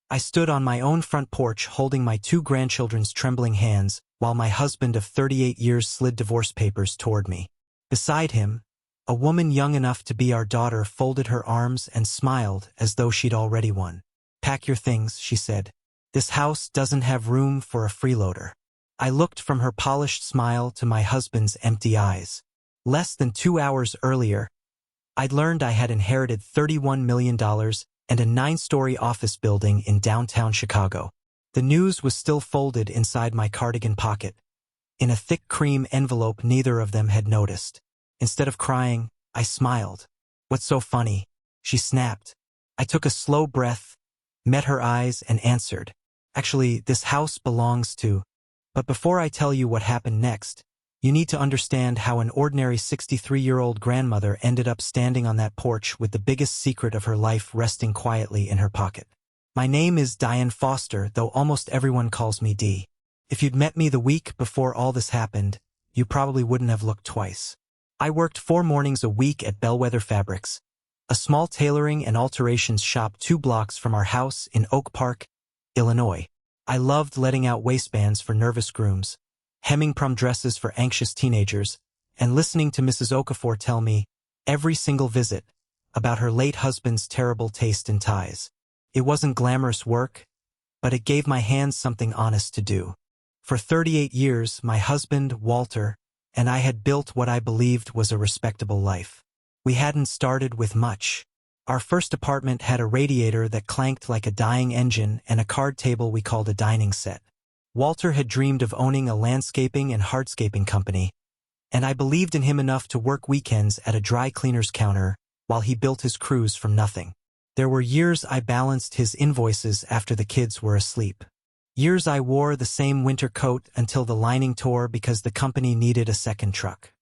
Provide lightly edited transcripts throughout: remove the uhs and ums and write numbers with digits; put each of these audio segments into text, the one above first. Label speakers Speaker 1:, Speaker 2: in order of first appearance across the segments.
Speaker 1: I stood on my own front porch holding my two grandchildren's trembling hands while my husband of 38 years slid divorce papers toward me. Beside him, a woman young enough to be our daughter folded her arms and smiled as though she'd already won. "Pack your things," she said. "This house doesn't have room for a freeloader." I looked from her polished smile to my husband's empty eyes. Less than 2 hours earlier, I'd learned I had inherited $31 million and a 9-story office building in downtown Chicago. The news was still folded inside my cardigan pocket, in a thick cream envelope neither of them had noticed. Instead of crying, I smiled. "What's so funny?" she snapped. I took a slow breath, met her eyes, and answered, "Actually, this house belongs to..." But before I tell you what happened next, you need to understand how an ordinary 63-year-old grandmother ended up standing on that porch with the biggest secret of her life resting quietly in her pocket. My name is Diane Foster, though almost everyone calls me Dee. If you'd met me the week before all this happened, you probably wouldn't have looked twice. I worked 4 mornings a week at Bellwether Fabrics, a small tailoring and alterations shop 2 blocks from our house in Oak Park, Illinois. I loved letting out waistbands for nervous grooms, hemming prom dresses for anxious teenagers, and listening to Mrs. Okafor tell me, every single visit, about her late husband's terrible taste in ties. It wasn't glamorous work, but it gave my hands something honest to do. For 38 years, my husband, Walter, and I had built what I believed was a respectable life. We hadn't started with much. Our first apartment had a radiator that clanked like a dying engine and a card table we called a dining set. Walter had dreamed of owning a landscaping and hardscaping company, and I believed in him enough to work weekends at a dry cleaner's counter while he built his crews from nothing. There were years I balanced his invoices after the kids were asleep. Years I wore the same winter coat until the lining tore because the company needed a second truck.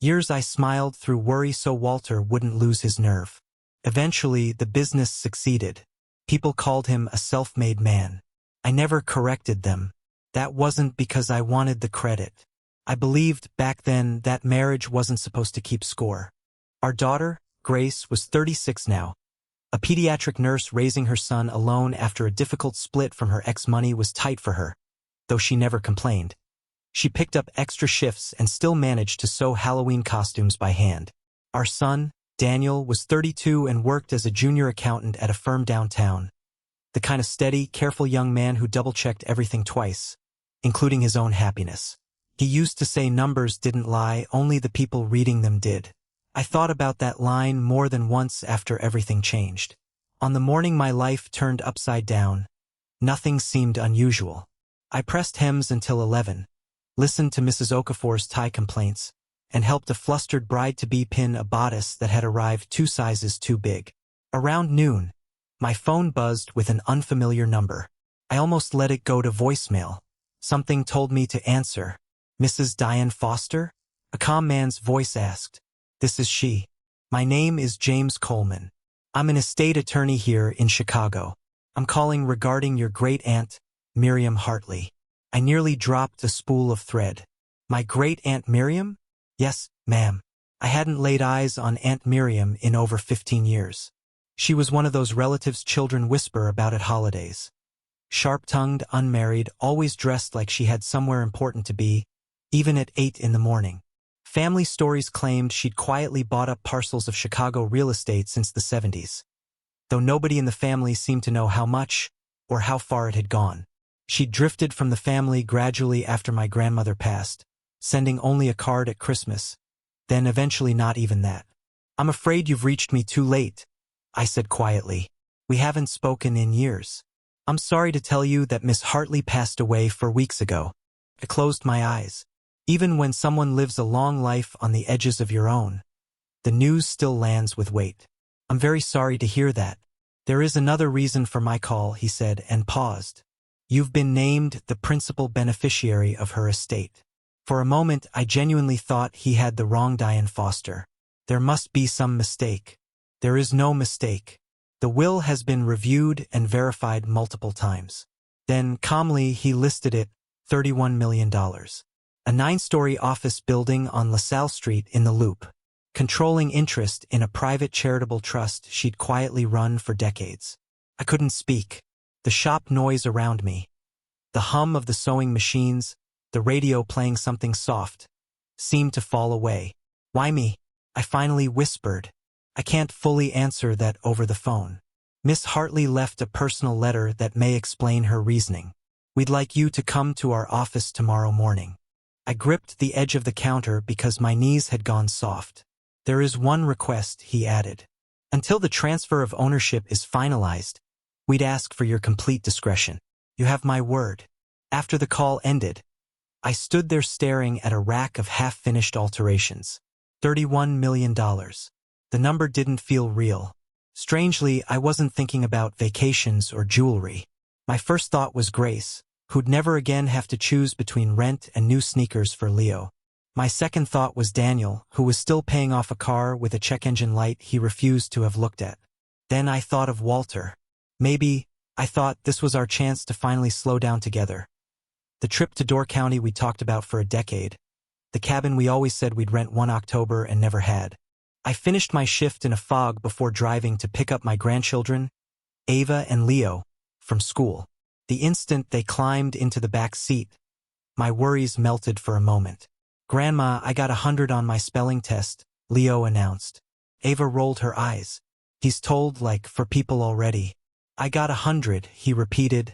Speaker 1: Years I smiled through worry so Walter wouldn't lose his nerve. Eventually, the business succeeded. People called him a self-made man. I never corrected them. That wasn't because I wanted the credit. I believed back then that marriage wasn't supposed to keep score. Our daughter, Grace, was 36 now. A pediatric nurse raising her son alone after a difficult split from her ex-money was tight for her, though she never complained. She picked up extra shifts and still managed to sew Halloween costumes by hand. Our son, Daniel, was 32 and worked as a junior accountant at a firm downtown. The kind of steady, careful young man who double-checked everything twice, including his own happiness. He used to say numbers didn't lie, only the people reading them did. I thought about that line more than once after everything changed. On the morning my life turned upside down, nothing seemed unusual. I pressed hems until 11, listened to Mrs. Okafor's tie complaints, and helped a flustered bride-to-be pin a bodice that had arrived 2 sizes too big. Around noon, my phone buzzed with an unfamiliar number. I almost let it go to voicemail. Something told me to answer. "Mrs. Diane Foster?" A calm man's voice asked. "This is she. My name is James Coleman. I'm an estate attorney here in Chicago. I'm calling regarding your great-aunt, Miriam Hartley." I nearly dropped a spool of thread. My great-aunt Miriam? Yes, ma'am. I hadn't laid eyes on Aunt Miriam in over 15 years. She was one of those relatives children whisper about at holidays. Sharp-tongued, unmarried, always dressed like she had somewhere important to be, even at 8 in the morning. Family stories claimed she'd quietly bought up parcels of Chicago real estate since the 70s, though nobody in the family seemed to know how much or how far it had gone. She'd drifted from the family gradually after my grandmother passed, sending only a card at Christmas, then eventually not even that. "I'm afraid you've reached me too late," I said quietly. "We haven't spoken in years. I'm sorry to tell you that Miss Hartley passed away 4 weeks ago." I closed my eyes. Even when someone lives a long life on the edges of your own, the news still lands with weight. "I'm very sorry to hear that. There is another reason for my call," he said, and paused. "You've been named the principal beneficiary of her estate." For a moment, I genuinely thought he had the wrong Diane Foster. There must be some mistake. There is no mistake. The will has been reviewed and verified multiple times. Then, calmly, he listed it, $31 million. A 9-story office building on LaSalle Street in the Loop, controlling interest in a private charitable trust she'd quietly run for decades. I couldn't speak. The shop noise around me, the hum of the sewing machines, the radio playing something soft, seemed to fall away. Why me? I finally whispered. I can't fully answer that over the phone. Miss Hartley left a personal letter that may explain her reasoning. We'd like you to come to our office tomorrow morning. I gripped the edge of the counter because my knees had gone soft. There is one request, he added. Until the transfer of ownership is finalized, we'd ask for your complete discretion. You have my word. After the call ended, I stood there staring at a rack of half-finished alterations. $31 million. The number didn't feel real. Strangely, I wasn't thinking about vacations or jewelry. My first thought was Grace, who'd never again have to choose between rent and new sneakers for Leo. My second thought was Daniel, who was still paying off a car with a check engine light he refused to have looked at. Then I thought of Walter. Maybe, I thought, this was our chance to finally slow down together. The trip to Door County we talked about for a decade. The cabin we always said we'd rent one October and never had. I finished my shift in a fog before driving to pick up my grandchildren, Ava and Leo, from school. The instant they climbed into the back seat, my worries melted for a moment. Grandma, I got 100 on my spelling test, Leo announced. Ava rolled her eyes. He's told like 4 people already. I got 100, he repeated,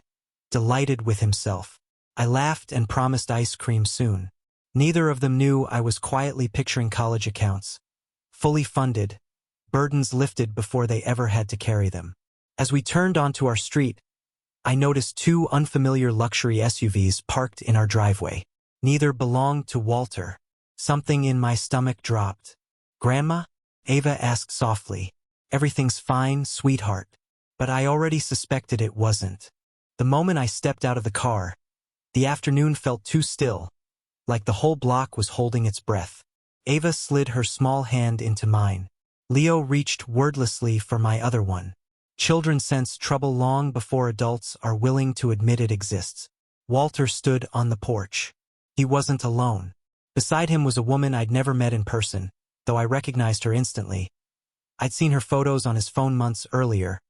Speaker 1: delighted with himself. I laughed and promised ice cream soon. Neither of them knew I was quietly picturing college accounts. Fully funded, burdens lifted before they ever had to carry them. As we turned onto our street, I noticed 2 unfamiliar luxury SUVs parked in our driveway. Neither belonged to Walter. Something in my stomach dropped. Grandma? Ava asked softly. Everything's fine, sweetheart. But I already suspected it wasn't. The moment I stepped out of the car, the afternoon felt too still, like the whole block was holding its breath. Ava slid her small hand into mine. Leo reached wordlessly for my other one. Children sense trouble long before adults are willing to admit it exists. Walter stood on the porch. He wasn't alone. Beside him was a woman I'd never met in person, though I recognized her instantly. I'd seen her photos on his phone months earlier,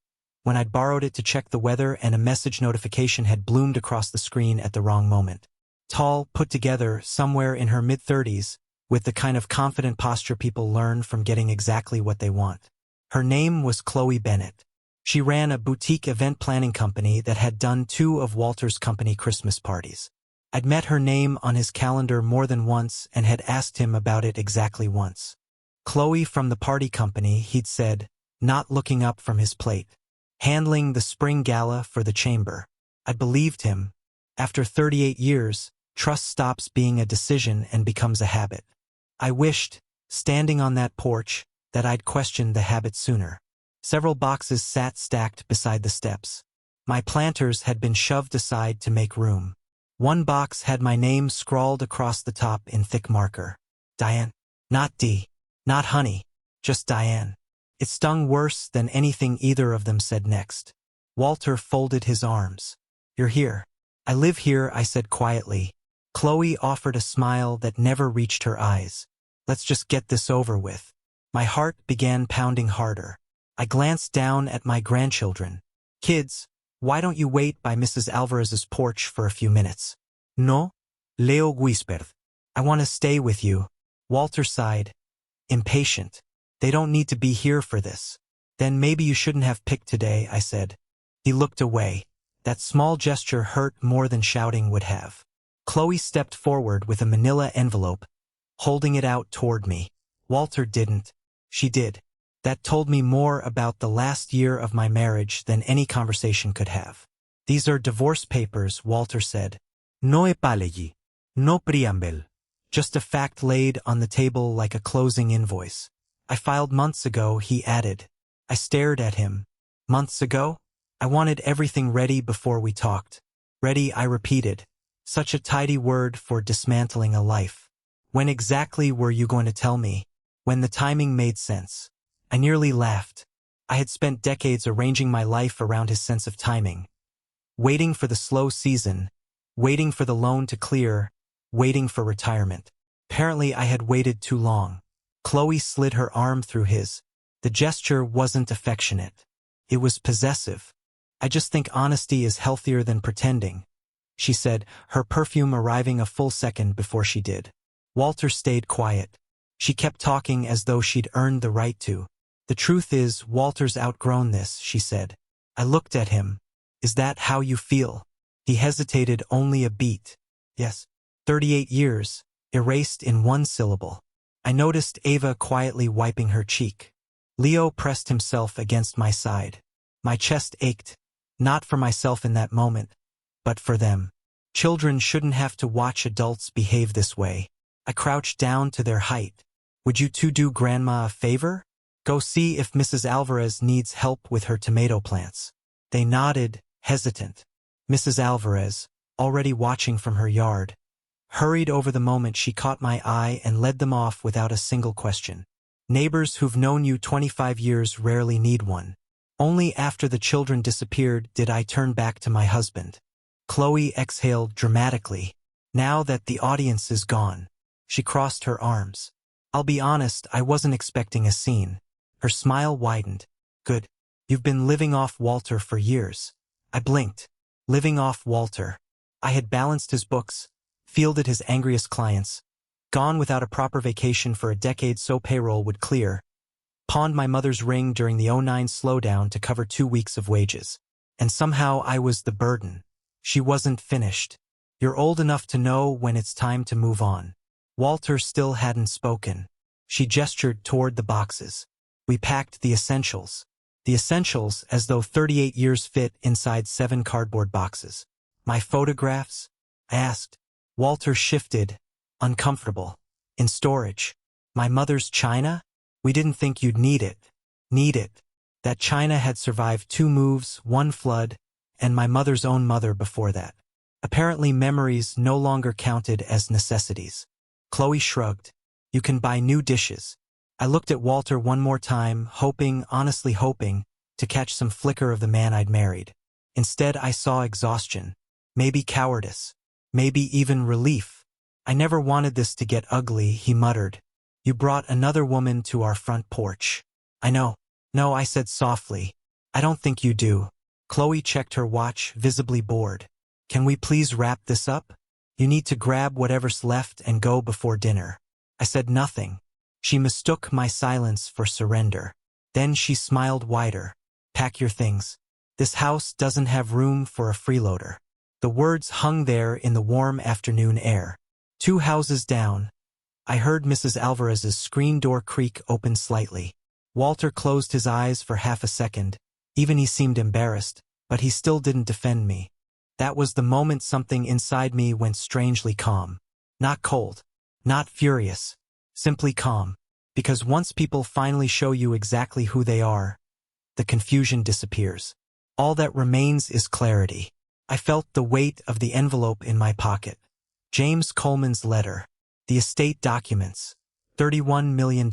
Speaker 1: when I'd borrowed it to check the weather and a message notification had bloomed across the screen at the wrong moment. Tall, put together, somewhere in her mid-30s, with the kind of confident posture people learn from getting exactly what they want. Her name was Chloe Bennett. She ran a boutique event planning company that had done 2 of Walter's company Christmas parties. I'd met her name on his calendar more than once and had asked him about it exactly once. Chloe from the party company, he'd said, not looking up from his plate. Handling the spring gala for the chamber. I believed him. After 38 years, trust stops being a decision and becomes a habit. I wished, standing on that porch, that I'd questioned the habit sooner. Several boxes sat stacked beside the steps. My planters had been shoved aside to make room. One box had my name scrawled across the top in thick marker. Diane. Not D. Not Honey. Just Diane. It stung worse than anything either of them said next. Walter folded his arms. You're here. I live here, I said quietly. Chloe offered a smile that never reached her eyes. Let's just get this over with. My heart began pounding harder. I glanced down at my grandchildren. Kids, why don't you wait by Mrs. Alvarez's porch for a few minutes? No, Leo whispered. I want to stay with you. Walter sighed. Impatient. They don't need to be here for this. Then maybe you shouldn't have picked today, I said. He looked away. That small gesture hurt more than shouting would have. Chloe stepped forward with a manila envelope, holding it out toward me. Walter didn't. She did. That told me more about the last year of my marriage than any conversation could have. These are divorce papers, Walter said. No epalegi. No preamble. Just a fact laid on the table like a closing invoice. I filed months ago, he added. I stared at him. Months ago? I wanted everything ready before we talked. Ready, I repeated. Such a tidy word for dismantling a life. When exactly were you going to tell me? When the timing made sense. I nearly laughed. I had spent decades arranging my life around his sense of timing. Waiting for the slow season, waiting for the loan to clear, waiting for retirement. Apparently I had waited too long. Chloe slid her arm through his. The gesture wasn't affectionate. It was possessive. I just think honesty is healthier than pretending, she said, her perfume arriving a full second before she did. Walter stayed quiet. She kept talking as though she'd earned the right to. The truth is, Walter's outgrown this, she said. I looked at him. Is that how you feel? He hesitated only a beat. Yes. 38 years, erased in one syllable. I noticed Ava quietly wiping her cheek. Leo pressed himself against my side. My chest ached, not for myself in that moment, but for them. Children shouldn't have to watch adults behave this way. I crouched down to their height. Would you two do Grandma a favor? Go see if Mrs. Alvarez needs help with her tomato plants. They nodded, hesitant. Mrs. Alvarez, already watching from her yard, hurried over the moment she caught my eye and led them off without a single question. Neighbors who've known you 25 years rarely need one. Only after the children disappeared did I turn back to my husband. Chloe exhaled dramatically. Now that the audience is gone. She crossed her arms. I'll be honest, I wasn't expecting a scene. Her smile widened. Good. You've been living off Walter for years. I blinked. Living off Walter. I had balanced his books, fielded his angriest clients, gone without a proper vacation for a decade so payroll would clear, pawned my mother's ring during the '09 slowdown to cover 2 weeks of wages. And somehow I was the burden. She wasn't finished. You're old enough to know when it's time to move on. Walter still hadn't spoken. She gestured toward the boxes. We packed the essentials. The essentials as though 38 years fit inside 7 cardboard boxes. My photographs? I asked. Walter shifted, uncomfortable. In storage. My mother's china? We didn't think you'd need it. Need it. That china had survived 2 moves, 1 flood, and my mother's own mother before that. Apparently memories no longer counted as necessities. Chloe shrugged. You can buy new dishes. I looked at Walter one more time, hoping, honestly hoping, to catch some flicker of the man I'd married. Instead, I saw exhaustion. Maybe cowardice. Maybe even relief. I never wanted this to get ugly, he muttered. You brought another woman to our front porch. I know. No, I said softly. I don't think you do. Chloe checked her watch, visibly bored. Can we please wrap this up? You need to grab whatever's left and go before dinner. I said nothing. She mistook my silence for surrender. Then she smiled wider. Pack your things. This house doesn't have room for a freeloader. The words hung there in the warm afternoon air. 2 houses down. I heard Mrs. Alvarez's screen door creak open slightly. Walter closed his eyes for half a second. Even he seemed embarrassed, but he still didn't defend me. That was the moment something inside me went strangely calm. Not cold. Not furious. Simply calm. Because once people finally show you exactly who they are, the confusion disappears. All that remains is clarity. I felt the weight of the envelope in my pocket. James Coleman's letter. The estate documents. $31 million.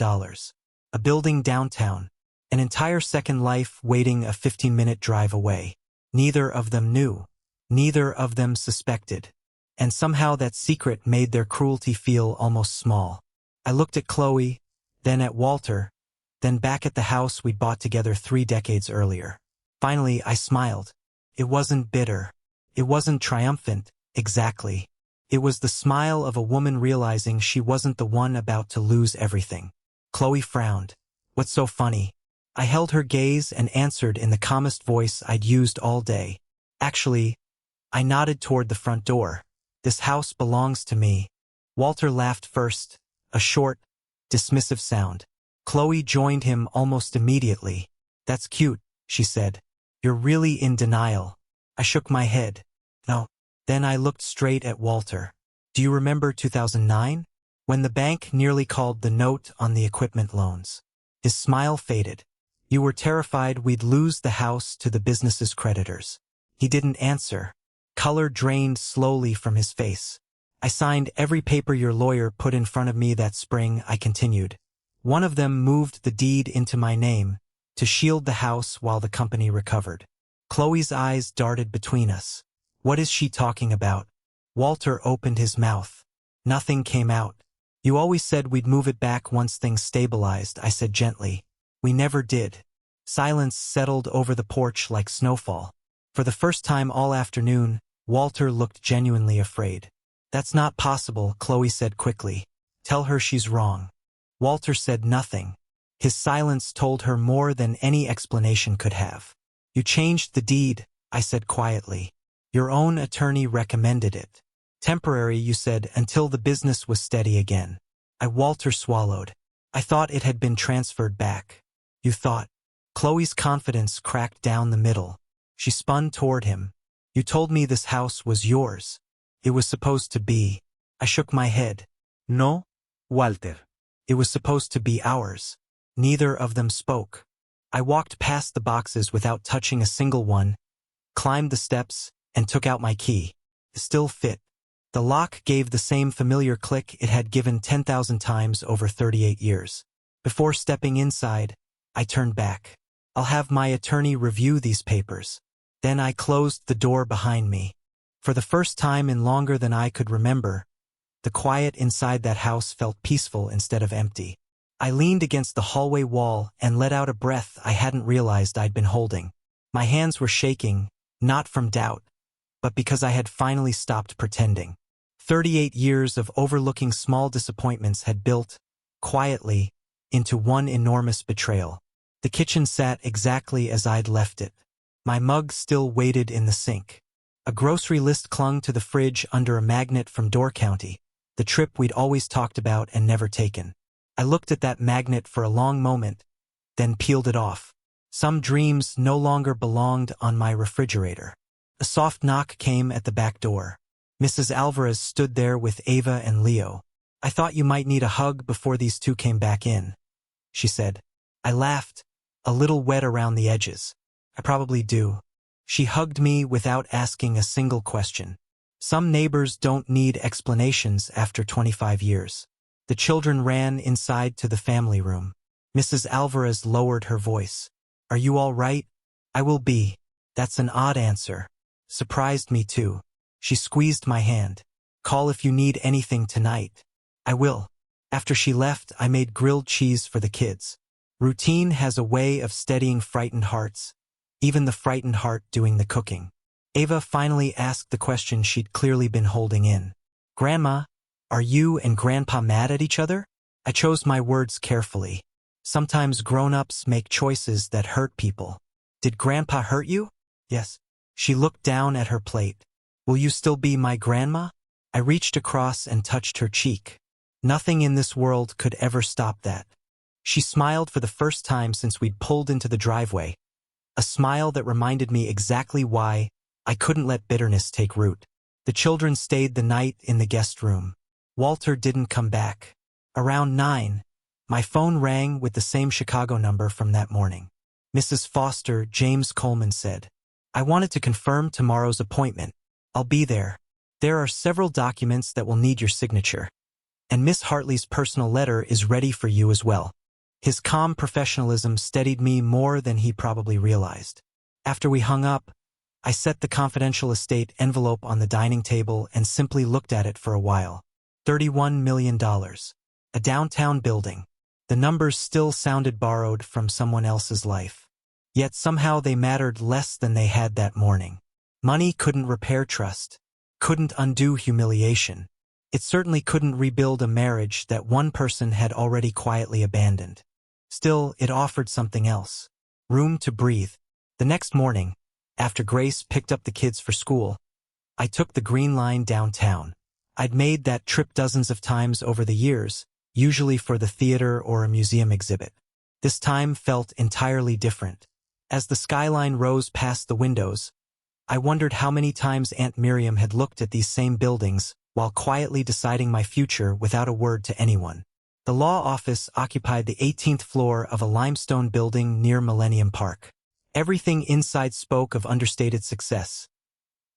Speaker 1: A building downtown. An entire second life waiting a 15-minute drive away. Neither of them knew. Neither of them suspected. And somehow that secret made their cruelty feel almost small. I looked at Chloe, then at Walter, then back at the house we'd bought together 3 decades earlier. Finally, I smiled. It wasn't bitter. It wasn't triumphant, exactly. It was the smile of a woman realizing she wasn't the one about to lose everything. Chloe frowned. What's so funny? I held her gaze and answered in the calmest voice I'd used all day. Actually, I nodded toward the front door. This house belongs to me. Walter laughed first, a short, dismissive sound. Chloe joined him almost immediately. That's cute, she said. You're really in denial. I shook my head. No. Then I looked straight at Walter. Do you remember 2009? When the bank nearly called the note on the equipment loans. His smile faded. You were terrified we'd lose the house to the business's creditors. He didn't answer. Color drained slowly from his face. I signed every paper your lawyer put in front of me that spring, I continued. One of them moved the deed into my name, to shield the house while the company recovered. Chloe's eyes darted between us. What is she talking about? Walter opened his mouth. Nothing came out. You always said we'd move it back once things stabilized, I said gently. We never did. Silence settled over the porch like snowfall. For the first time all afternoon, Walter looked genuinely afraid. "That's not possible," Chloe said quickly. "Tell her she's wrong." Walter said nothing. His silence told her more than any explanation could have. "You changed the deed," I said quietly. "Your own attorney recommended it. Temporary, you said, until the business was steady again." Walter swallowed. "I thought it had been transferred back." "You thought?" Chloe's confidence cracked down the middle. She spun toward him. "You told me this house was yours. It was supposed to be." I shook my head. "No, Walter. It was supposed to be ours." Neither of them spoke. I walked past the boxes without touching a single one, climbed the steps, and took out my key. It still fit. The lock gave the same familiar click it had given 10,000 times over 38 years. Before stepping inside, I turned back. "I'll have my attorney review these papers." Then I closed the door behind me. For the first time in longer than I could remember, the quiet inside that house felt peaceful instead of empty. I leaned against the hallway wall and let out a breath I hadn't realized I'd been holding. My hands were shaking, not from doubt, but because I had finally stopped pretending. 38 years of overlooking small disappointments had built, quietly, into one enormous betrayal. The kitchen sat exactly as I'd left it. My mug still waited in the sink. A grocery list clung to the fridge under a magnet from Door County, the trip we'd always talked about and never taken. I looked at that magnet for a long moment, then peeled it off. Some dreams no longer belonged on my refrigerator. A soft knock came at the back door. Mrs. Alvarez stood there with Ava and Leo. "I thought you might need a hug before these two came back in," she said. I laughed, a little wet around the edges. "I probably do." She hugged me without asking a single question. Some neighbors don't need explanations after 25 years. The children ran inside to the family room. Mrs. Alvarez lowered her voice. "Are you all right?" "I will be." That's an odd answer. Surprised me too. She squeezed my hand. "Call if you need anything tonight." "I will." After she left, I made grilled cheese for the kids. Routine has a way of steadying frightened hearts, even the frightened heart doing the cooking. Ava finally asked the question she'd clearly been holding in. "Grandma, are you and Grandpa mad at each other?" I chose my words carefully. Sometimes grown-ups make choices that hurt people. "Did Grandpa hurt you?" "Yes." She looked down at her plate. "Will you still be my grandma?" I reached across and touched her cheek. Nothing in this world could ever stop that. She smiled for the first time since we'd pulled into the driveway, a smile that reminded me exactly why I couldn't let bitterness take root. The children stayed the night in the guest room. Walter didn't come back. Around 9, my phone rang with the same Chicago number from that morning. "Mrs. Foster," James Coleman said. "I wanted to confirm tomorrow's appointment. I'll be there. There are several documents that will need your signature. And Miss Hartley's personal letter is ready for you as well." His calm professionalism steadied me more than he probably realized. After we hung up, I set the confidential estate envelope on the dining table and simply looked at it for a while. $31 million. A downtown building. The numbers still sounded borrowed from someone else's life. Yet somehow they mattered less than they had that morning. Money couldn't repair trust, couldn't undo humiliation. It certainly couldn't rebuild a marriage that one person had already quietly abandoned. Still, it offered something else. Room to breathe. The next morning, after Grace picked up the kids for school, I took the Green Line downtown. I'd made that trip dozens of times over the years, usually for the theater or a museum exhibit. This time felt entirely different. As the skyline rose past the windows, I wondered how many times Aunt Miriam had looked at these same buildings while quietly deciding my future without a word to anyone. The law office occupied the 18th floor of a limestone building near Millennium Park. Everything inside spoke of understated success.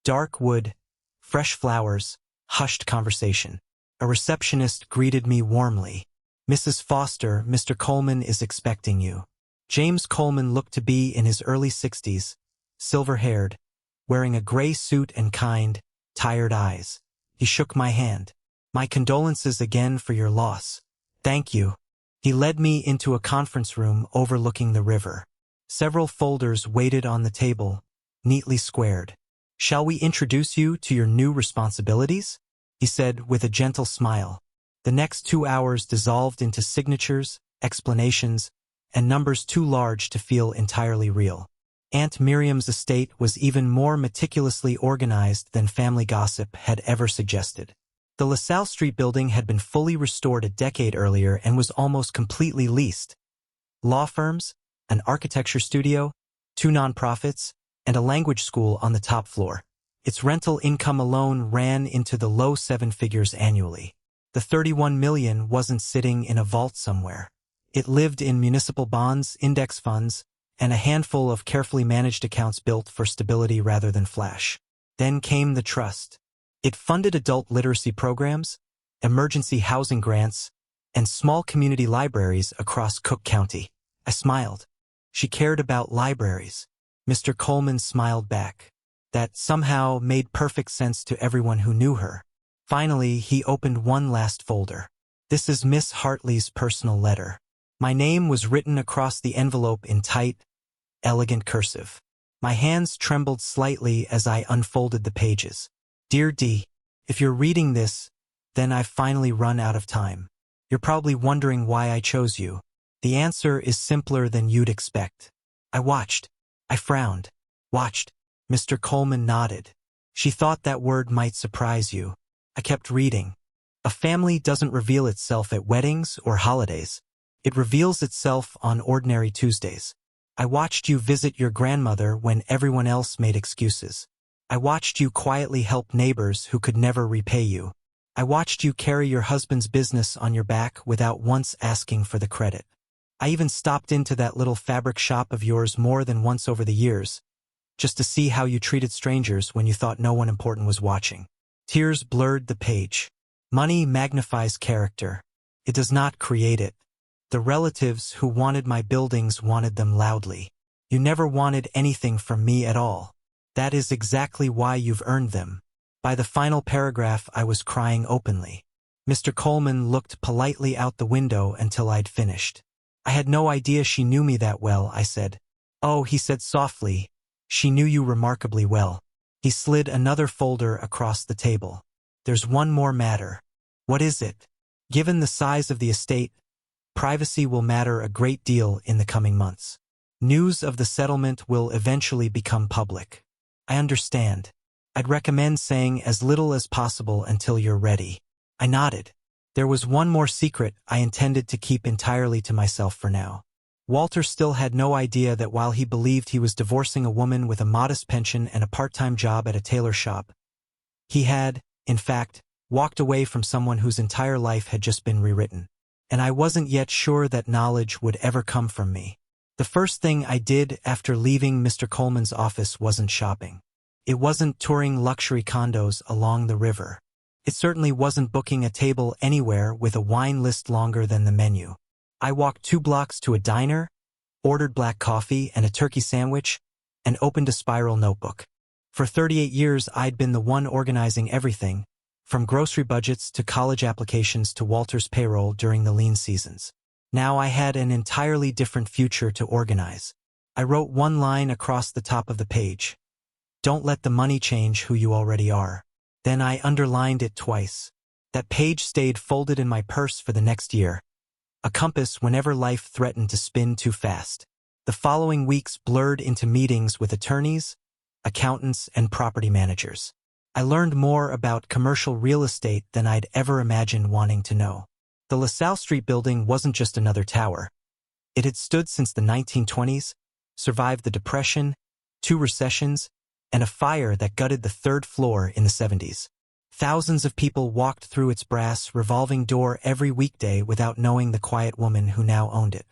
Speaker 1: Dark wood, fresh flowers, hushed conversation. A receptionist greeted me warmly. "Mrs. Foster, Mr. Coleman is expecting you." James Coleman looked to be in his early 60s, silver-haired, wearing a gray suit and kind, tired eyes. He shook my hand. "My condolences again for your loss." "Thank you." He led me into a conference room overlooking the river. Several folders waited on the table, neatly squared. "Shall we introduce you to your new responsibilities?" he said with a gentle smile. The next 2 hours dissolved into signatures, explanations, and numbers too large to feel entirely real. Aunt Miriam's estate was even more meticulously organized than family gossip had ever suggested. The LaSalle Street building had been fully restored a decade earlier and was almost completely leased. Law firms, an architecture studio, 2 nonprofits, and a language school on the top floor. Its rental income alone ran into the low 7 figures annually. The $31 million wasn't sitting in a vault somewhere. It lived in municipal bonds, index funds, and a handful of carefully managed accounts built for stability rather than flash. Then came the trust. It funded adult literacy programs, emergency housing grants, and small community libraries across Cook County. I smiled. She cared about libraries. Mr. Coleman smiled back. That somehow made perfect sense to everyone who knew her. Finally, he opened one last folder. "This is Miss Hartley's personal letter." My name was written across the envelope in tight, elegant cursive. My hands trembled slightly as I unfolded the pages. "Dear D, if you're reading this, then I've finally run out of time. You're probably wondering why I chose you. The answer is simpler than you'd expect." I watched. I frowned. Watched. Mr. Coleman nodded. "She thought that word might surprise you." I kept reading. "A family doesn't reveal itself at weddings or holidays. It reveals itself on ordinary Tuesdays. I watched you visit your grandmother when everyone else made excuses. I watched you quietly help neighbors who could never repay you. I watched you carry your husband's business on your back without once asking for the credit. I even stopped into that little fabric shop of yours more than once over the years, just to see how you treated strangers when you thought no one important was watching." Tears blurred the page. Money magnifies character. It does not create it. The relatives who wanted my buildings wanted them loudly. You never wanted anything from me at all. That is exactly why you've earned them. By the final paragraph, I was crying openly. Mr. Coleman looked politely out the window until I'd finished. "I had no idea she knew me that well," I said. "Oh," he said softly, "she knew you remarkably well." He slid another folder across the table. "There's one more matter." "What is it?" "Given the size of the estate, privacy will matter a great deal in the coming months. News of the settlement will eventually become public." "I understand. I'd recommend saying as little as possible until you're ready." I nodded. There was one more secret I intended to keep entirely to myself for now. Walter still had no idea that while he believed he was divorcing a woman with a modest pension and a part-time job at a tailor shop, he had, in fact, walked away from someone whose entire life had just been rewritten. And I wasn't yet sure that knowledge would ever come from me. The first thing I did after leaving Mr. Coleman's office wasn't shopping. It wasn't touring luxury condos along the river. It certainly wasn't booking a table anywhere with a wine list longer than the menu. I walked 2 blocks to a diner, ordered black coffee and a turkey sandwich, and opened a spiral notebook. For 38 years, I'd been the one organizing everything, from grocery budgets to college applications to Walter's payroll during the lean seasons. Now I had an entirely different future to organize. I wrote one line across the top of the page. "Don't let the money change who you already are." Then I underlined it twice. That page stayed folded in my purse for the next year, a compass whenever life threatened to spin too fast. The following weeks blurred into meetings with attorneys, accountants, and property managers. I learned more about commercial real estate than I'd ever imagined wanting to know. The LaSalle Street building wasn't just another tower. It had stood since the 1920s, survived the Depression, 2 recessions, and a fire that gutted the 3rd floor in the 70s. Thousands of people walked through its brass revolving door every weekday without knowing the quiet woman who now owned it.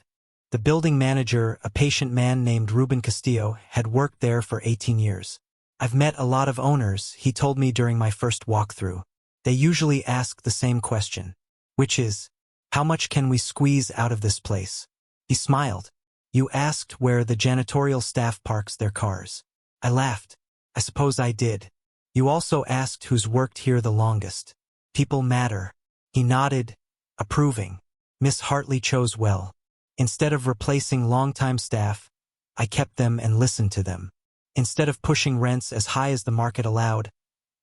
Speaker 1: The building manager, a patient man named Ruben Castillo, had worked there for 18 years. "I've met a lot of owners," he told me during my first walkthrough. "They usually ask the same question, which is, how much can we squeeze out of this place?" He smiled. "You asked where the janitorial staff parks their cars." I laughed. "I suppose I did. You also asked who's worked here the longest. People matter." He nodded, approving. "Miss Hartley chose well. Instead of replacing longtime staff, I kept them and listened to them. Instead of pushing rents as high as the market allowed,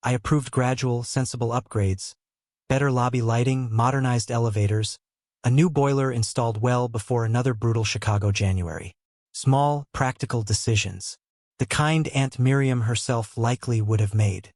Speaker 1: I approved gradual, sensible upgrades, better lobby lighting, modernized elevators, a new boiler installed well before another brutal Chicago January. Small, practical decisions. The kind Aunt Miriam herself likely would have made.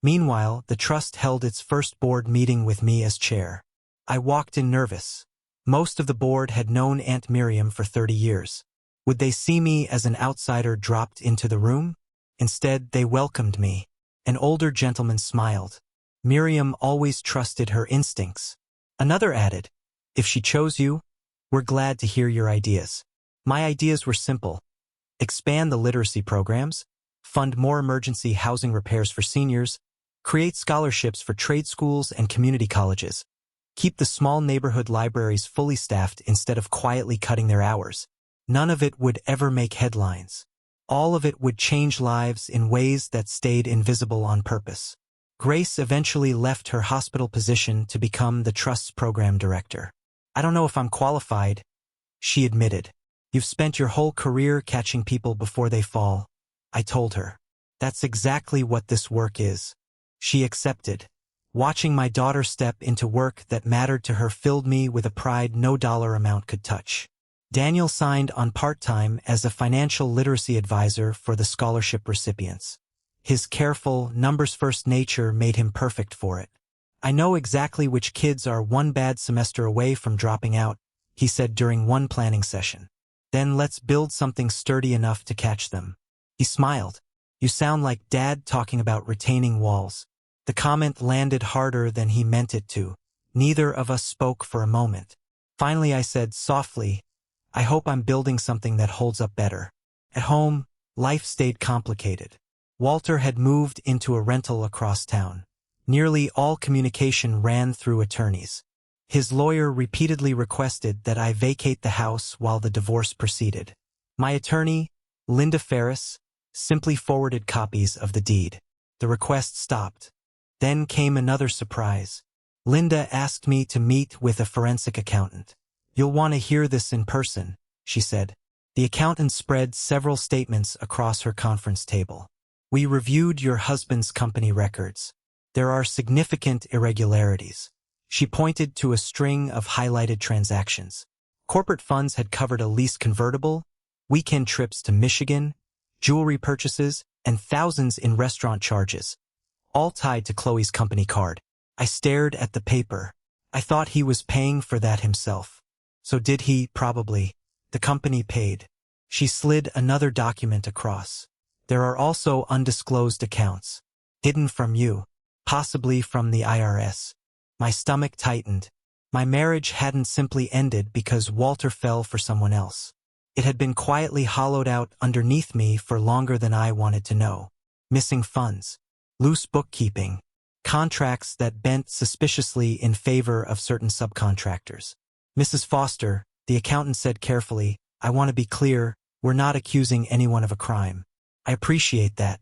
Speaker 1: Meanwhile, the trust held its first board meeting with me as chair. I walked in nervous. Most of the board had known Aunt Miriam for 30 years. Would they see me as an outsider dropped into the room? Instead, they welcomed me. An older gentleman smiled. Miriam always trusted her instincts. Another added, "If she chose you, we're glad to hear your ideas." My ideas were simple. Expand the literacy programs, fund more emergency housing repairs for seniors, create scholarships for trade schools and community colleges, keep the small neighborhood libraries fully staffed instead of quietly cutting their hours. None of it would ever make headlines. All of it would change lives in ways that stayed invisible on purpose. Grace eventually left her hospital position to become the Trust's program director. "I don't know if I'm qualified," she admitted. "You've spent your whole career catching people before they fall," I told her. "That's exactly what this work is." She accepted. Watching my daughter step into work that mattered to her filled me with a pride no dollar amount could touch. Daniel signed on part-time as a financial literacy advisor for the scholarship recipients. His careful, numbers-first nature made him perfect for it. "I know exactly which kids are one bad semester away from dropping out," he said during one planning session. "Then let's build something sturdy enough to catch them." He smiled. "You sound like Dad talking about retaining walls." The comment landed harder than he meant it to. Neither of us spoke for a moment. Finally I said softly, "I hope I'm building something that holds up better." At home, life stayed complicated. Walter had moved into a rental across town. Nearly all communication ran through attorneys. His lawyer repeatedly requested that I vacate the house while the divorce proceeded. My attorney, Linda Ferris, simply forwarded copies of the deed. The request stopped. Then came another surprise. Linda asked me to meet with a forensic accountant. "You'll want to hear this in person," she said. The accountant spread several statements across her conference table. "We reviewed your husband's company records. There are significant irregularities." She pointed to a string of highlighted transactions. Corporate funds had covered a lease convertible, weekend trips to Michigan, jewelry purchases, and thousands in restaurant charges, all tied to Chloe's company card. I stared at the paper. I thought he was paying for that himself. So did he, probably. The company paid. She slid another document across. "There are also undisclosed accounts, hidden from you, possibly from the IRS. My stomach tightened. My marriage hadn't simply ended because Walter fell for someone else. It had been quietly hollowed out underneath me for longer than I wanted to know. Missing funds, loose bookkeeping, contracts that bent suspiciously in favor of certain subcontractors. "Mrs. Foster," the accountant said carefully, "I want to be clear, we're not accusing anyone of a crime. I appreciate that.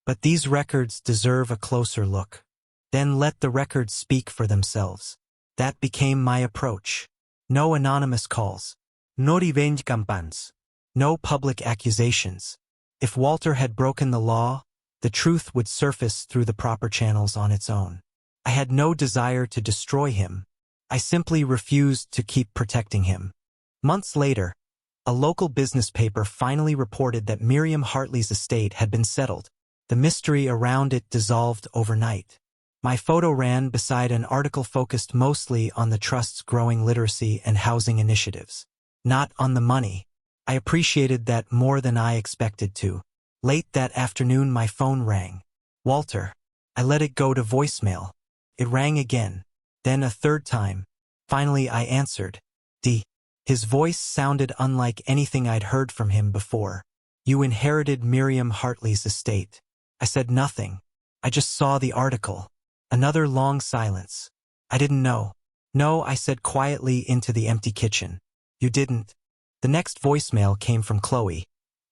Speaker 1: But these records deserve a closer look. Then let the records speak for themselves." That became my approach. No anonymous calls. No revenge campaigns. No public accusations. If Walter had broken the law, the truth would surface through the proper channels on its own. I had no desire to destroy him. I simply refused to keep protecting him. Months later, a local business paper finally reported that Miriam Hartley's estate had been settled. The mystery around it dissolved overnight. My photo ran beside an article focused mostly on the Trust's growing literacy and housing initiatives. Not on the money. I appreciated that more than I expected to. Late that afternoon my phone rang. "Walter." I let it go to voicemail. It rang again. Then a third time. Finally I answered. "D." His voice sounded unlike anything I'd heard from him before. "You inherited Miriam Hartley's estate." I said nothing. I just saw the article. Another long silence. "I didn't know." "No," I said quietly into the empty kitchen. "You didn't." The next voicemail came from Chloe.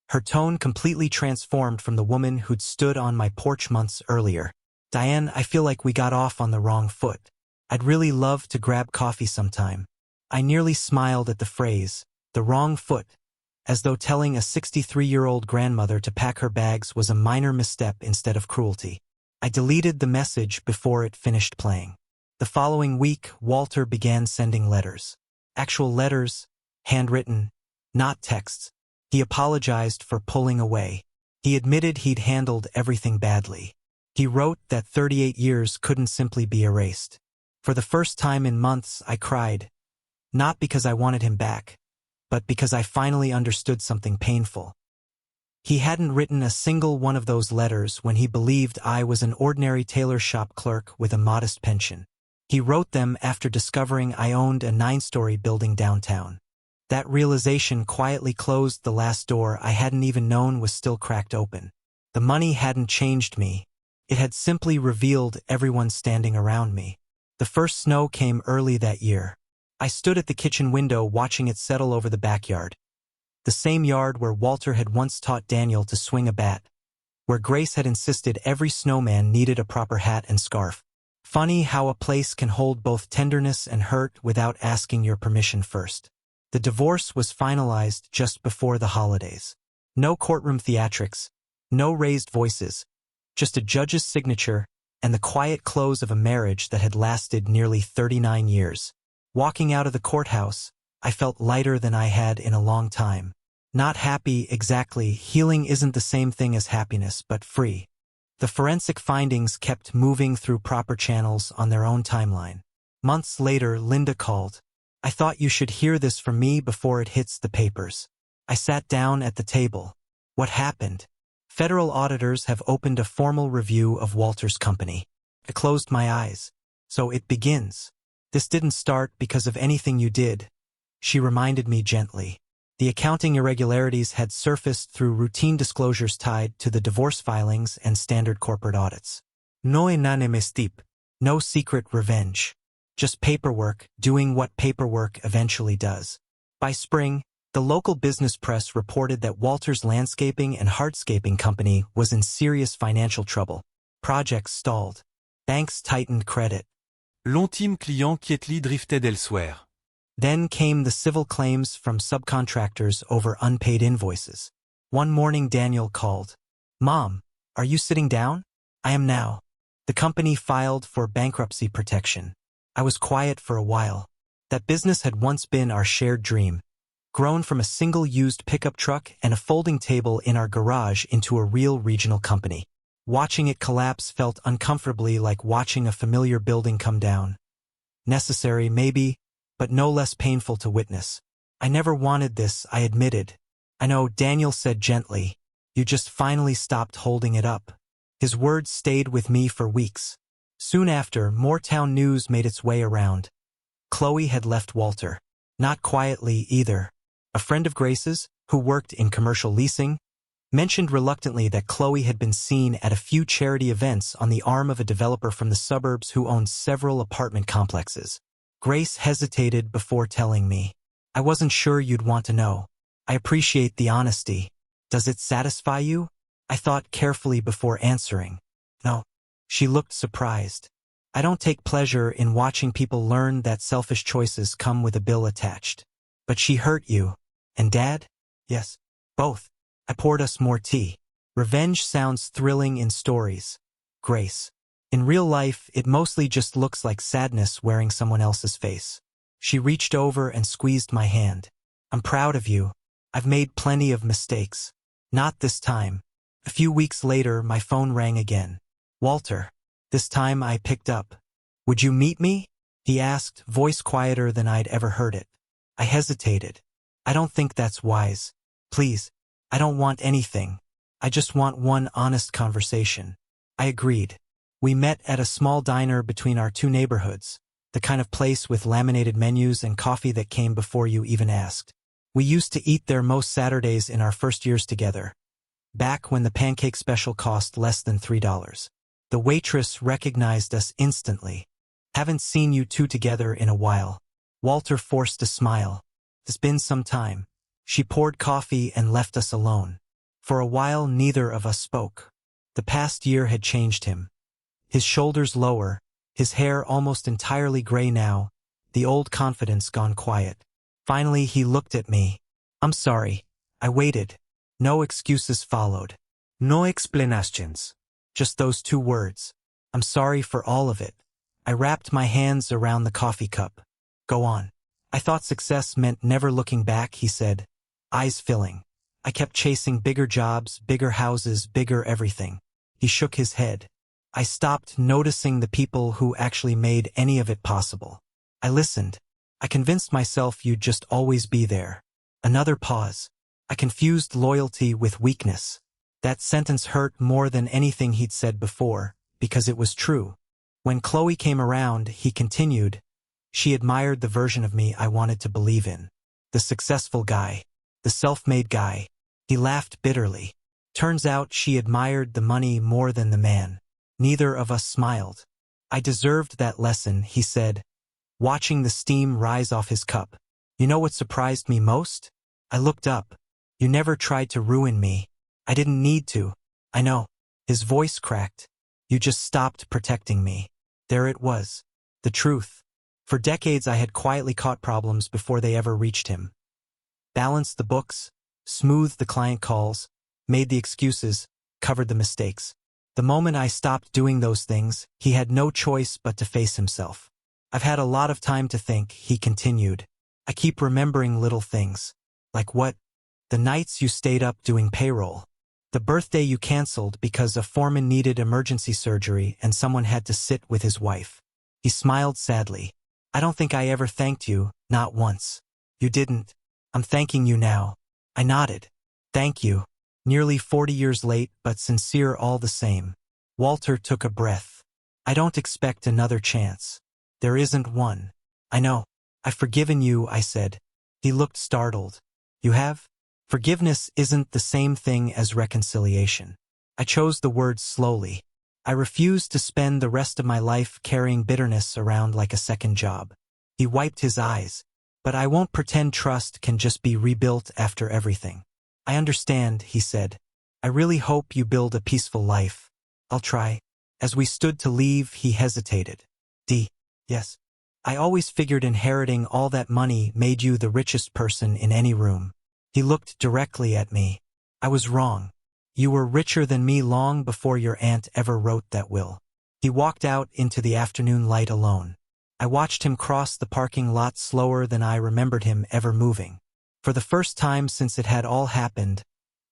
Speaker 1: Her tone completely transformed from the woman who'd stood on my porch months earlier. "Diane, I feel like we got off on the wrong foot. I'd really love to grab coffee sometime." I nearly smiled at the phrase, the wrong foot. as though telling a 63-year-old grandmother to pack her bags was a minor misstep instead of cruelty. I deleted the message before it finished playing. The following week, Walter began sending letters. Actual letters, handwritten, not texts. He apologized for pulling away. He admitted he'd handled everything badly. He wrote that 38 years couldn't simply be erased. For the first time in months, I cried. Not because I wanted him back, but because I finally understood something painful. He hadn't written a single one of those letters when he believed I was an ordinary tailor shop clerk with a modest pension. He wrote them after discovering I owned a 9-story building downtown. That realization quietly closed the last door I hadn't even known was still cracked open. The money hadn't changed me. It had simply revealed everyone standing around me. The first snow came early that year. I stood at the kitchen window watching it settle over the backyard. The same yard where Walter had once taught Daniel to swing a bat. Where Grace had insisted every snowman needed a proper hat and scarf. Funny how a place can hold both tenderness and hurt without asking your permission first. The divorce was finalized just before the holidays. No courtroom theatrics, no raised voices, just a judge's signature and the quiet close of a marriage that had lasted nearly 39 years. Walking out of the courthouse, I felt lighter than I had in a long time. Not happy exactly, healing isn't the same thing as happiness, but free. The forensic findings kept moving through proper channels on their own timeline. Months later, Linda called. I thought you should hear this from me before it hits the papers. I sat down at the table. What happened? Federal auditors have opened a formal review of Walter's company. I closed my eyes. So it begins. This didn't start because of anything you did. She reminded me gently. The accounting irregularities had surfaced through routine disclosures tied to the divorce filings and standard corporate audits. No enanimestip, no secret revenge. Just paperwork, doing what paperwork eventually does. By spring, the local business press reported that Walter's landscaping and hardscaping company was in serious financial trouble. Projects stalled. Banks tightened credit.
Speaker 2: L'intime client Kietli drifted elsewhere.
Speaker 1: Then came the civil claims from subcontractors over unpaid invoices. One morning Daniel called. Mom, are you sitting down? I am now. The company filed for bankruptcy protection. I was quiet for a while. That business had once been our shared dream, grown from a single used pickup truck and a folding table in our garage into a real regional company. Watching it collapse felt uncomfortably like watching a familiar building come down. Necessary, maybe, but no less painful to witness. I never wanted this, I admitted. I know, Daniel said gently. You just finally stopped holding it up. His words stayed with me for weeks. Soon after, more town news made its way around. Chloe had left Walter. Not quietly, either. A friend of Grace's, who worked in commercial leasing, mentioned reluctantly that Chloe had been seen at a few charity events on the arm of a developer from the suburbs who owned several apartment complexes. Grace hesitated before telling me. I wasn't sure you'd want to know. I appreciate the honesty. Does it satisfy you? I thought carefully before answering. No. She looked surprised. I don't take pleasure in watching people learn that selfish choices come with a bill attached. But she hurt you. And Dad? Yes. Both. I poured us more tea. Revenge sounds thrilling in stories. Grace. In real life, it mostly just looks like sadness wearing someone else's face. She reached over and squeezed my hand. I'm proud of you. I've made plenty of mistakes. Not this time. A few weeks later, my phone rang again. Walter. This time I picked up. Would you meet me? He asked, voice quieter than I'd ever heard it. I hesitated. I don't think that's wise. Please. I don't want anything. I just want one honest conversation. I agreed. We met at a small diner between our two neighborhoods, the kind of place with laminated menus and coffee that came before you even asked. We used to eat there most Saturdays in our first years together, back when the pancake special cost less than $3. The waitress recognized us instantly. Haven't seen you two together in a while. Walter forced a smile. It's been some time. She poured coffee and left us alone. For a while, neither of us spoke. The past year had changed him. His shoulders lower, his hair almost entirely gray now, the old confidence gone quiet. Finally, he looked at me. I'm sorry. I waited. No excuses followed. No explanations. Just those 2 words. I'm sorry for all of it. I wrapped my hands around the coffee cup. Go on. I thought success meant never looking back, he said, eyes filling. I kept chasing bigger jobs, bigger houses, bigger everything. He shook his head. I stopped noticing the people who actually made any of it possible. I listened. I convinced myself you'd just always be there. Another pause. I confused loyalty with weakness. That sentence hurt more than anything he'd said before, because it was true. When Chloe came around, he continued. She admired the version of me I wanted to believe in. The successful guy. The self-made guy. He laughed bitterly. Turns out she admired the money more than the man. Neither of us smiled. I deserved that lesson, he said, watching the steam rise off his cup. You know what surprised me most? I looked up. You never tried to ruin me. I didn't need to. I know. His voice cracked. You just stopped protecting me. There it was. The truth. For decades I had quietly caught problems before they ever reached him. Balanced the books, smoothed the client calls, made the excuses, covered the mistakes. The moment I stopped doing those things, he had no choice but to face himself. I've had a lot of time to think, he continued. I keep remembering little things. Like what? The nights you stayed up doing payroll. The birthday you canceled because a foreman needed emergency surgery and someone had to sit with his wife. He smiled sadly. I don't think I ever thanked you, not once. You didn't. I'm thanking you now. I nodded. Thank you. Nearly 40 years late, but sincere all the same. Walter took a breath. I don't expect another chance. There isn't one. I know. I've forgiven you, I said. He looked startled. You have? Forgiveness isn't the same thing as reconciliation. I chose the words slowly. I refused to spend the rest of my life carrying bitterness around like a second job. He wiped his eyes. But I won't pretend trust can just be rebuilt after everything. I understand, he said. I really hope you build a peaceful life. I'll try. As we stood to leave, he hesitated. Yes. I always figured inheriting all that money made you the richest person in any room. He looked directly at me. I was wrong. You were richer than me long before your aunt ever wrote that will. He walked out into the afternoon light alone. I watched him cross the parking lot slower than I remembered him ever moving. For the first time since it had all happened,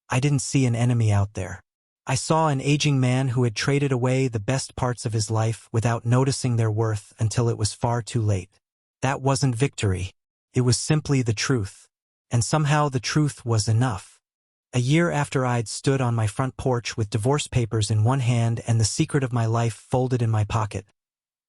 Speaker 1: I didn't see an enemy out there. I saw an aging man who had traded away the best parts of his life without noticing their worth until it was far too late. That wasn't victory. It was simply the truth. And somehow the truth was enough. A year after I'd stood on my front porch with divorce papers in one hand and the secret of my life folded in my pocket,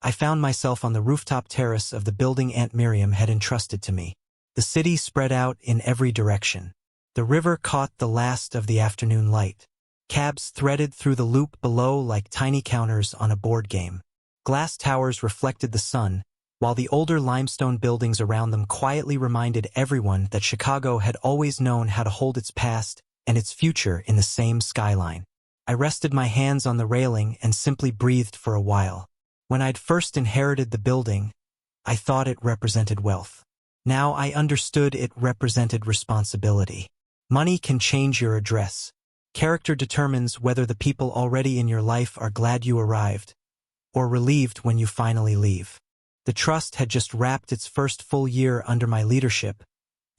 Speaker 1: I found myself on the rooftop terrace of the building Aunt Miriam had entrusted to me. The city spread out in every direction. The river caught the last of the afternoon light. Cabs threaded through the loop below like tiny counters on a board game. Glass towers reflected the sun, while the older limestone buildings around them quietly reminded everyone that Chicago had always known how to hold its past and its future in the same skyline. I rested my hands on the railing and simply breathed for a while. When I'd first inherited the building, I thought it represented wealth. Now I understood it represented responsibility. Money can change your address. Character determines whether the people already in your life are glad you arrived, or relieved when you finally leave. The trust had just wrapped its first full year under my leadership,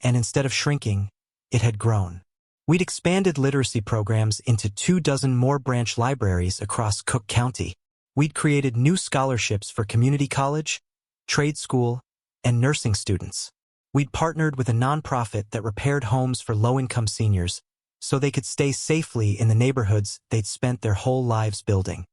Speaker 1: and instead of shrinking, it had grown. We'd expanded literacy programs into 24 more branch libraries across Cook County. We'd created new scholarships for community college, trade school, and nursing students. We'd partnered with a nonprofit that repaired homes for low-income seniors so they could stay safely in the neighborhoods they'd spent their whole lives building.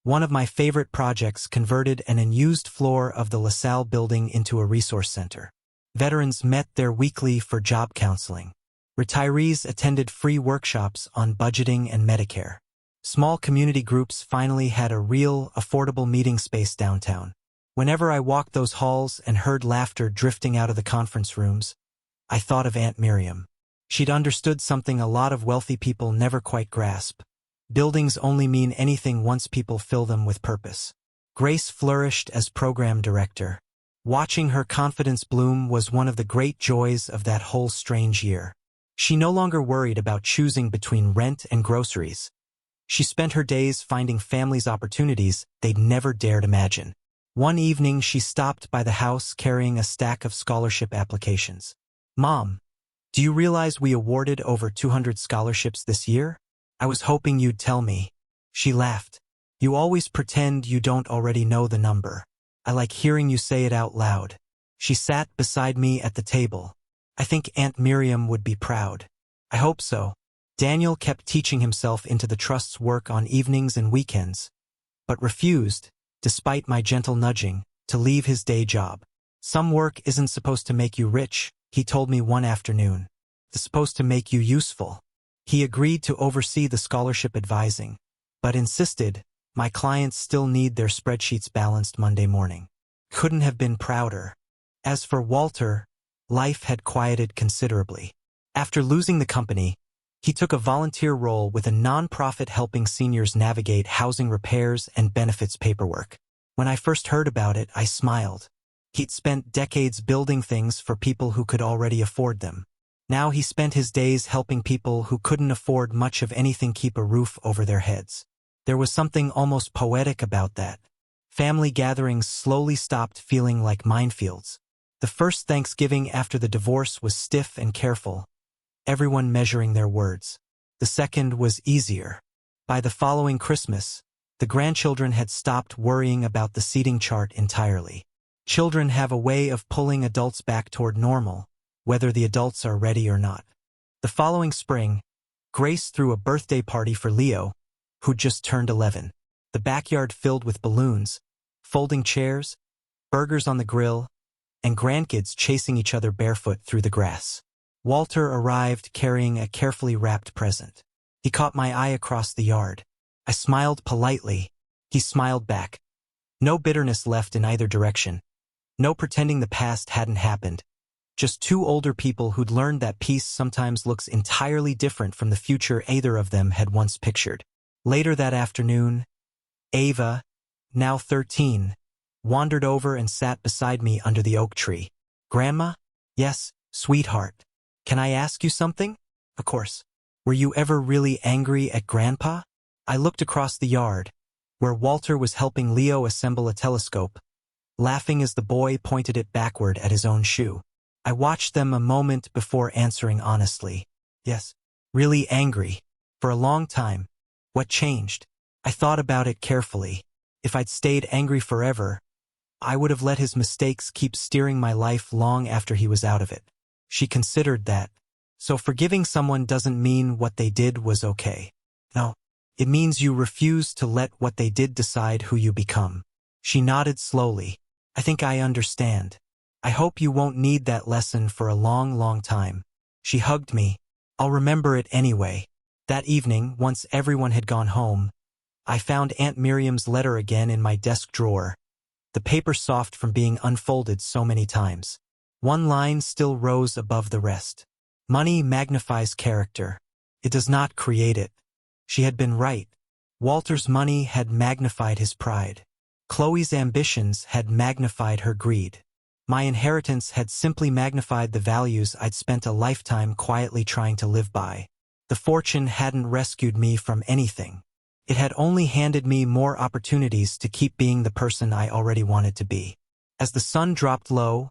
Speaker 1: One of my favorite projects converted an unused floor of the LaSalle building into a resource center. Veterans met there weekly for job counseling. Retirees attended free workshops on budgeting and Medicare. Small community groups finally had a real, affordable meeting space downtown. Whenever I walked those halls and heard laughter drifting out of the conference rooms, I thought of Aunt Miriam. She'd understood something a lot of wealthy people never quite grasp. Buildings only mean anything once people fill them with purpose. Grace flourished as program director. Watching her confidence bloom was one of the great joys of that whole strange year. She no longer worried about choosing between rent and groceries. She spent her days finding families opportunities they'd never dared imagine. One evening, she stopped by the house carrying a stack of scholarship applications. "Mom, do you realize we awarded over 200 scholarships this year? I was hoping you'd tell me." She laughed. "You always pretend you don't already know the number. I like hearing you say it out loud." She sat beside me at the table. "I think Aunt Miriam would be proud." "I hope so." Daniel kept teaching himself into the trust's work on evenings and weekends, but refused, despite my gentle nudging, to leave his day job. "Some work isn't supposed to make you rich," he told me one afternoon. "It's supposed to make you useful." He agreed to oversee the scholarship advising, but insisted my clients still need their spreadsheets balanced Monday morning. Couldn't have been prouder. As for Walter, life had quieted considerably. After losing the company, he took a volunteer role with a nonprofit helping seniors navigate housing repairs and benefits paperwork. When I first heard about it, I smiled. He'd spent decades building things for people who could already afford them. Now he spent his days helping people who couldn't afford much of anything keep a roof over their heads. There was something almost poetic about that. Family gatherings slowly stopped feeling like minefields. The first Thanksgiving after the divorce was stiff and careful, everyone measuring their words. The second was easier. By the following Christmas, the grandchildren had stopped worrying about the seating chart entirely. Children have a way of pulling adults back toward normal, whether the adults are ready or not. The following spring, Grace threw a birthday party for Leo, who'd just turned 11. The backyard filled with balloons, folding chairs, burgers on the grill, and grandkids chasing each other barefoot through the grass. Walter arrived carrying a carefully wrapped present. He caught my eye across the yard. I smiled politely. He smiled back. No bitterness left in either direction. No pretending the past hadn't happened. Just two older people who'd learned that peace sometimes looks entirely different from the future either of them had once pictured. Later that afternoon, Ava, now 13, wandered over and sat beside me under the oak tree. "Grandma?" "Yes, sweetheart. Can I ask you something?" "Of course." "Were you ever really angry at Grandpa?" I looked across the yard, where Walter was helping Leo assemble a telescope, laughing as the boy pointed it backward at his own shoe. I watched them a moment before answering honestly. "Yes, really angry. For a long time." "What changed?" I thought about it carefully. If I'd stayed angry forever, I would have let his mistakes keep steering my life long after he was out of it. She considered that. "So forgiving someone doesn't mean what they did was okay." "No, it means you refuse to let what they did decide who you become." She nodded slowly. "I think I understand. I hope you won't need that lesson for a long, long time." She hugged me. "I'll remember it anyway." That evening, once everyone had gone home, I found Aunt Miriam's letter again in my desk drawer, the paper soft from being unfolded so many times. One line still rose above the rest. "Money magnifies character. It does not create it." She had been right. Walter's money had magnified his pride. Chloe's ambitions had magnified her greed. My inheritance had simply magnified the values I'd spent a lifetime quietly trying to live by. The fortune hadn't rescued me from anything. It had only handed me more opportunities to keep being the person I already wanted to be. As the sun dropped low,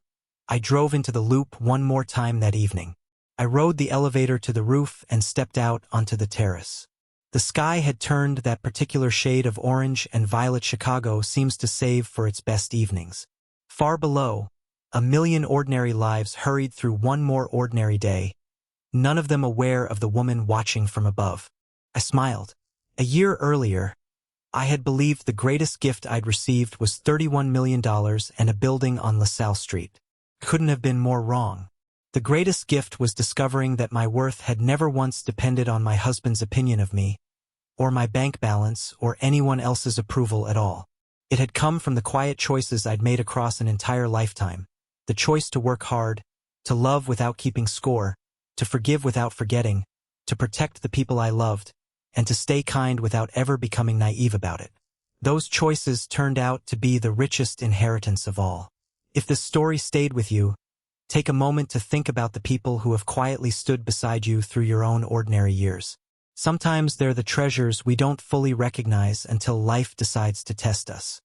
Speaker 1: I drove into the loop one more time that evening. I rode the elevator to the roof and stepped out onto the terrace. The sky had turned that particular shade of orange and violet Chicago seems to save for its best evenings. Far below, a million ordinary lives hurried through one more ordinary day, none of them aware of the woman watching from above. I smiled. A year earlier, I had believed the greatest gift I'd received was $31 million and a building on LaSalle Street. Couldn't have been more wrong. The greatest gift was discovering that my worth had never once depended on my husband's opinion of me, or my bank balance, or anyone else's approval at all. It had come from the quiet choices I'd made across an entire lifetime. The choice to work hard, to love without keeping score, to forgive without forgetting, to protect the people I loved, and to stay kind without ever becoming naive about it. Those choices turned out to be the richest inheritance of all. If this story stayed with you, Take a moment to think about the people who have quietly stood beside you through your own ordinary years. Sometimes they're the treasures we don't fully recognize until life decides to test us.